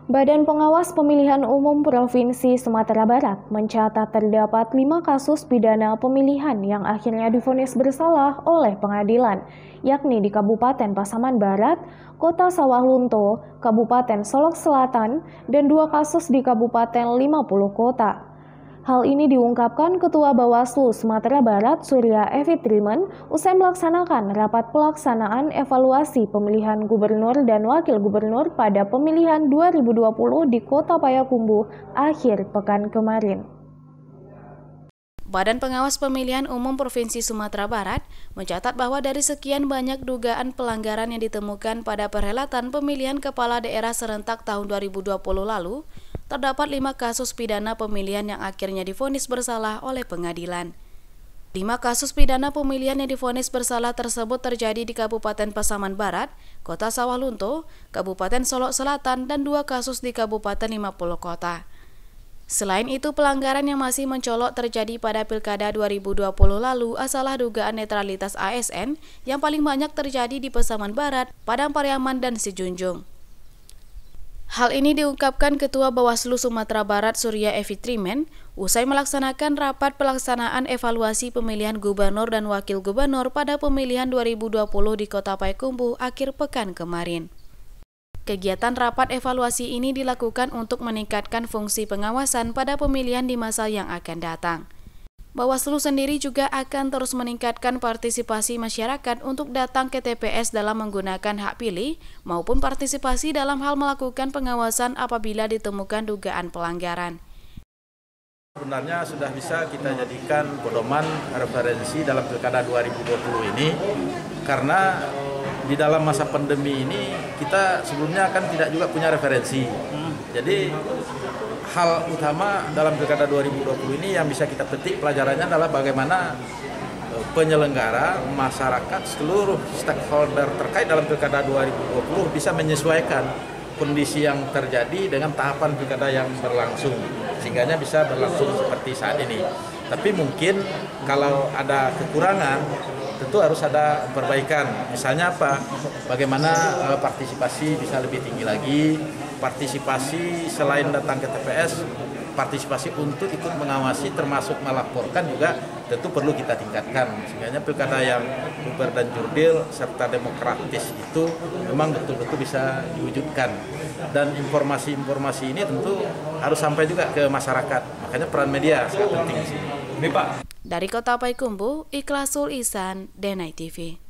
Badan Pengawas Pemilihan Umum Provinsi Sumatera Barat mencatat terdapat 5 kasus pidana pemilihan yang akhirnya divonis bersalah oleh pengadilan, yakni di Kabupaten Pasaman Barat, Kota Sawah Lunto, Kabupaten Solok Selatan, dan 2 kasus di Kabupaten 50 Kota. Hal ini diungkapkan Ketua Bawaslu Sumatera Barat Surya Evi Trimen usai melaksanakan rapat pelaksanaan evaluasi pemilihan gubernur dan wakil gubernur pada pemilihan 2020 di Kota Payakumbuh akhir pekan kemarin. Badan Pengawas Pemilihan Umum Provinsi Sumatera Barat mencatat bahwa dari sekian banyak dugaan pelanggaran yang ditemukan pada perhelatan pemilihan kepala daerah serentak tahun 2020 lalu, terdapat 5 kasus pidana pemilihan yang akhirnya divonis bersalah oleh pengadilan. 5 kasus pidana pemilihan yang divonis bersalah tersebut terjadi di Kabupaten Pasaman Barat, Kota Sawah Lunto, Kabupaten Solok Selatan, dan 2 kasus di Kabupaten 50 Kota. Selain itu, pelanggaran yang masih mencolok terjadi pada Pilkada 2020 lalu asalah dugaan netralitas ASN yang paling banyak terjadi di Pasaman Barat, Padang Pariaman, dan Sijunjung. Hal ini diungkapkan Ketua Bawaslu Sumatera Barat Surya Evi Trimen usai melaksanakan rapat pelaksanaan evaluasi pemilihan gubernur dan wakil gubernur pada pemilihan 2020 di Kota Payakumbuh akhir pekan kemarin. Kegiatan rapat evaluasi ini dilakukan untuk meningkatkan fungsi pengawasan pada pemilihan di masa yang akan datang. Bawaslu sendiri juga akan terus meningkatkan partisipasi masyarakat untuk datang ke TPS dalam menggunakan hak pilih maupun partisipasi dalam hal melakukan pengawasan apabila ditemukan dugaan pelanggaran. Sebenarnya sudah bisa kita jadikan pedoman referensi dalam Pilkada 2020 ini karena di dalam masa pandemi ini kita sebelumnya kan tidak juga punya referensi. Jadi hal utama dalam Pilkada 2020 ini yang bisa kita petik pelajarannya adalah bagaimana penyelenggara, masyarakat, seluruh stakeholder terkait dalam Pilkada 2020 bisa menyesuaikan kondisi yang terjadi dengan tahapan Pilkada yang berlangsung, sehingga bisa berlangsung seperti saat ini. Tapi mungkin kalau ada kekurangan, tentu harus ada perbaikan. Misalnya apa? Bagaimana partisipasi bisa lebih tinggi lagi, partisipasi selain datang ke TPS, partisipasi untuk ikut mengawasi termasuk melaporkan juga tentu perlu kita tingkatkan. Sehingga pilkada yang luber dan jurdil serta demokratis itu memang betul-betul bisa diwujudkan. Dan informasi-informasi ini tentu harus sampai juga ke masyarakat. Makanya peran media sangat penting di sini. Dari Kota Payakumbuh, Ikhlasul Ihsan, Denai TV.